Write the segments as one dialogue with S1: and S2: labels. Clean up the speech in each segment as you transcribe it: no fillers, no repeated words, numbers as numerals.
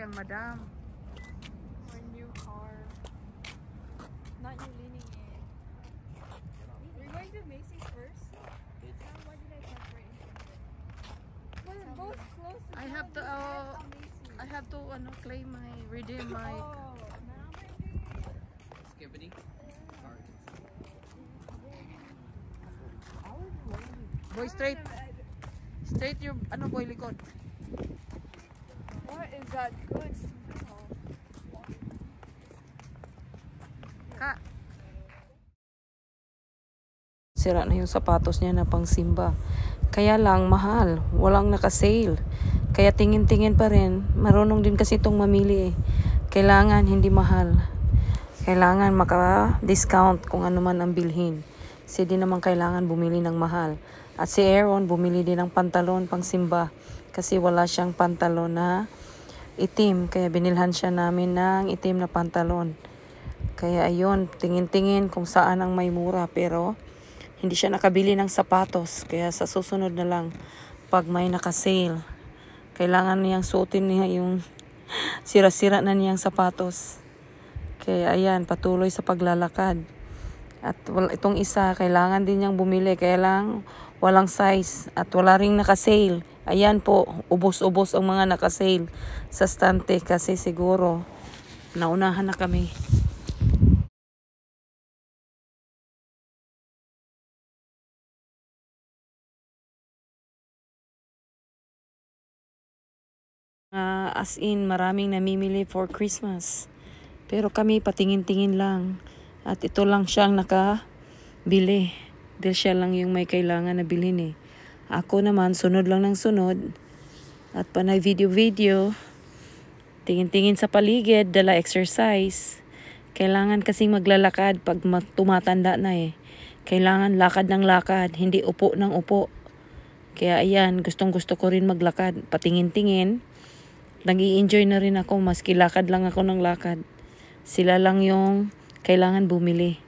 S1: sasakyan, madam.
S2: Or new car. Not you leaning in. We're going to Macy's first. Why did I park right in front of it? Well, both close to
S1: I have to claim my redeem my.
S2: Oh,
S3: Skibbity.
S1: Boy, straight yung boy likod.
S2: what is that good smell?
S1: Ka. Sira na yung sapatos niya na pang simba. Kaya lang mahal, walang naka-sale. Kaya tingin-tingin pa rin. Marunong din kasi itong mamili eh. Kailangan hindi mahal. Kailangan maka-discount kung ano man ang bilhin. Kasi di naman kailangan bumili ng mahal. At si Aaron bumili din ng pantalon pang simba. Kasi wala siyang pantalon na itim. Kaya binilhan siya namin ng itim na pantalon. Kaya ayun, tingin-tingin kung saan ang may mura. Pero hindi siya nakabili ng sapatos. Kaya sa susunod na lang, pag may naka-sale, kailangan niyang suotin niya yung sira-sira na niyang sapatos. Kaya ayan, patuloy sa paglalakad. At itong isa, kailangan din niyang bumili. Kaya lang, walang size. At wala ring naka-sale. Ayan po, ubos-ubos ang mga naka-sale sa stante. Kasi siguro, naunahan na kami. As in, maraming namimili for Christmas. Pero kami patingin-tingin lang. At ito lang siyang nakabili. Dahil siya lang yung may kailangan na bilhin eh. Ako naman, sunod lang ng sunod. At panay video-video. Tingin-tingin sa paligid, dala exercise. Kailangan kasing maglalakad pag tumatanda na eh. Kailangan lakad ng lakad, hindi upo ng upo. Kaya ayan, gustong-gusto ko rin maglakad. Patingin-tingin. Nag-i-enjoy na rin ako, maski lakad lang ako ng lakad. Sila lang yung kailangan bumili.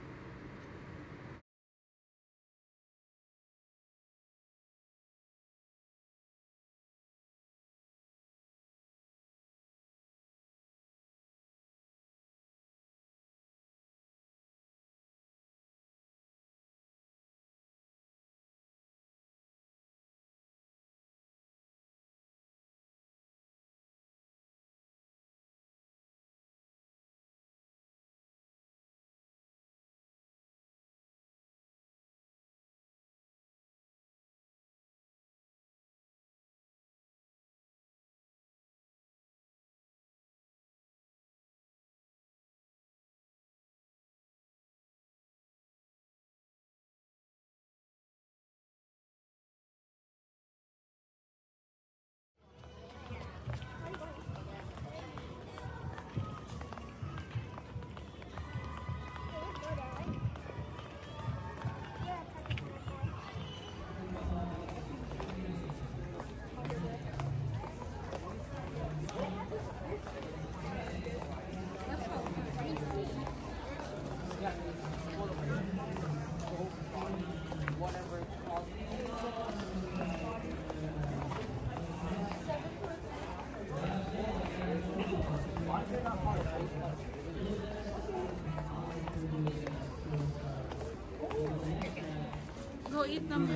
S1: Go eat number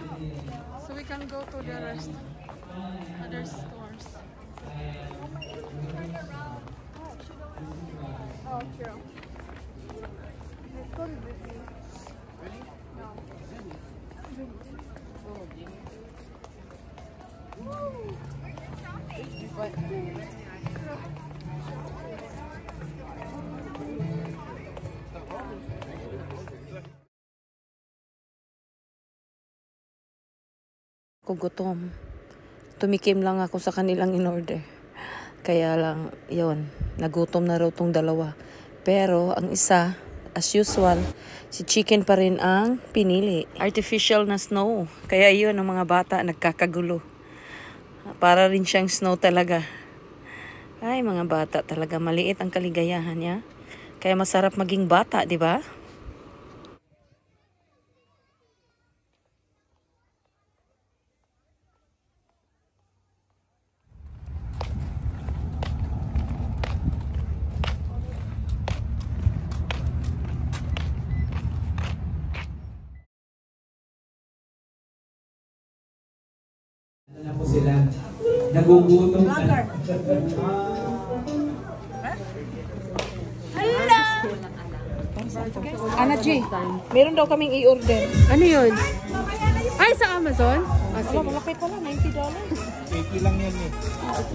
S1: so we can go to the rest other stores.
S2: Oh, true. Let's go to Disney. No.
S1: Ako gutom. Tumikim lang ako sa kanilang in-order. Kaya lang, yon, nagutom na raw tong dalawa. Pero ang isa, as usual, si chicken pa rin ang pinili. Artificial na snow. Kaya yun, ang mga bata nagkakagulo. Para rin siyang snow talaga. Ay, mga bata talaga. Maliit ang kaligayahan niya. Kaya masarap maging bata, di ba?
S3: sila. Nagugutom na.
S1: Ana G, meron daw kaming i-order.
S2: Ano yun? Ay, sa Amazon?
S1: Ano, malapit pala, $90.
S4: 80 lang yan eh.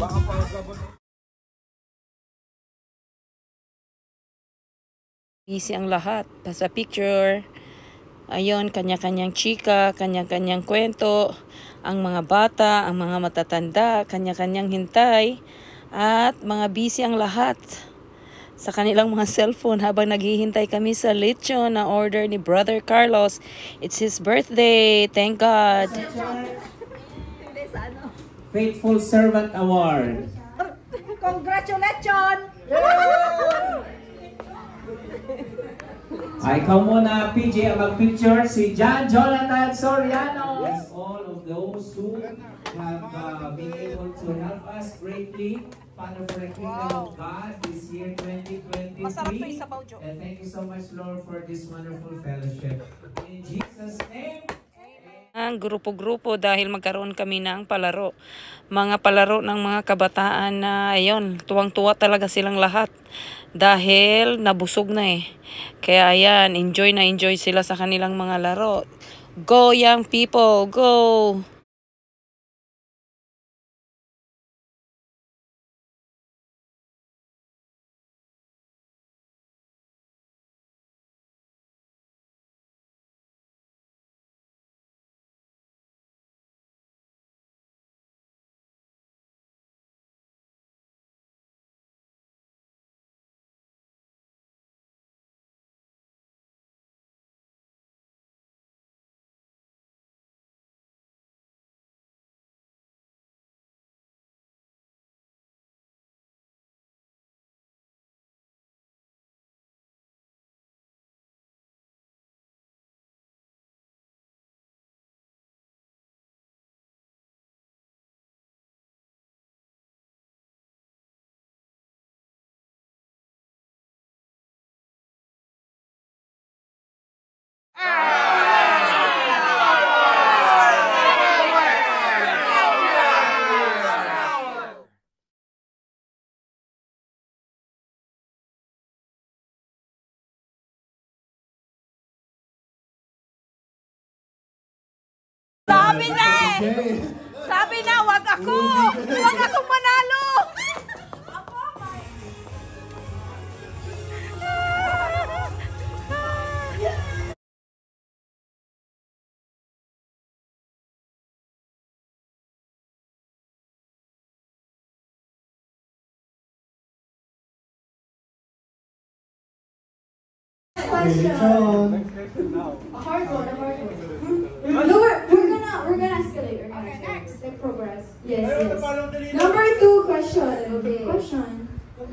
S4: Baka pa
S1: Busy ang lahat. Basta picture. Ayun, kanya-kanyang chika, kanya-kanyang kwento. Ang mga bata, ang mga matatanda, kanya-kanyang hintay. At mga busy ang lahat sa kanilang mga cellphone habang naghihintay kami sa lechon na order ni Brother Carlos. It's his birthday. Thank God.
S3: Faithful Servant Award.
S5: Congratulations!
S3: Ay, ikaw muna, PJ, ang mag-picture. Si John Jonathan Soriano. Yes, all of those who have been able to help us greatly. Father, for the kingdom of God this year 2023. And thank you so much, Lord, for this wonderful fellowship. In Jesus' name.
S1: Ang grupo-grupo dahil magkaroon kami ng palaro. Mga palaro ng mga kabataan na ayun, tuwang-tuwa talaga silang lahat. Dahil nabusog na eh. Kaya ayan, enjoy na enjoy sila sa kanilang mga laro. Go young people, go!
S5: Sabi na eh! Sabi na, wag ako! Wag akong manalo!
S2: A hard one, a hard one. No, we're gonna escalate. Okay, next. Like progress. Yes, yes. Number 2 question. Okay. Question.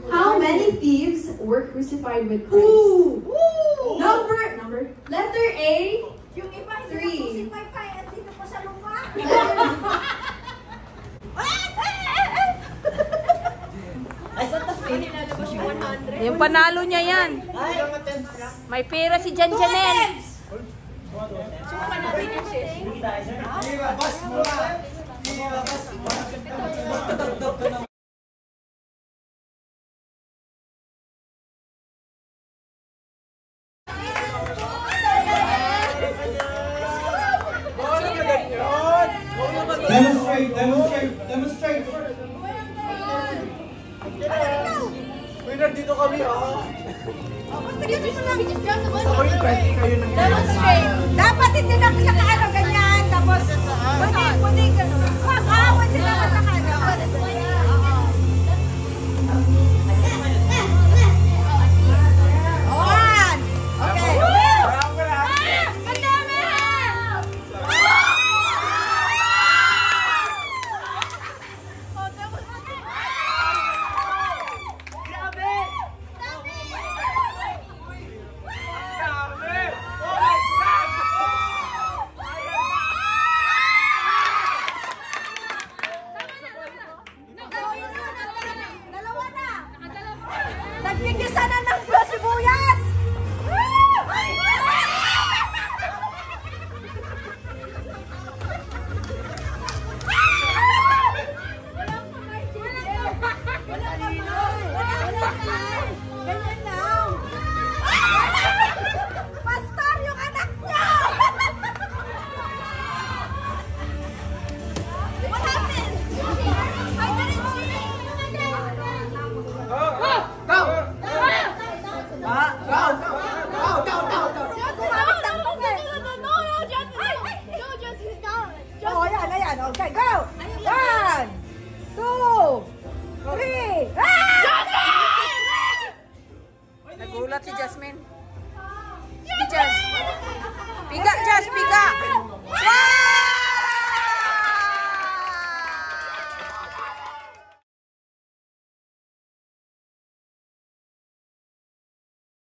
S2: How many thieves were crucified with Christ?
S5: Woo!
S2: Number. Letter A.
S5: Yung iba hindi
S2: 3.
S5: na-crucify pa eh, dito pa sa lupa.
S1: Yung panalo niya yan. May pera si Jan Janel.
S5: Subukan natin yung sis.
S4: Demonstrate! Winner, dito kami,
S5: Basta ganun mo lang.
S4: Ako yung 20 kayo na.
S5: Demonstrate. Dapat hindi na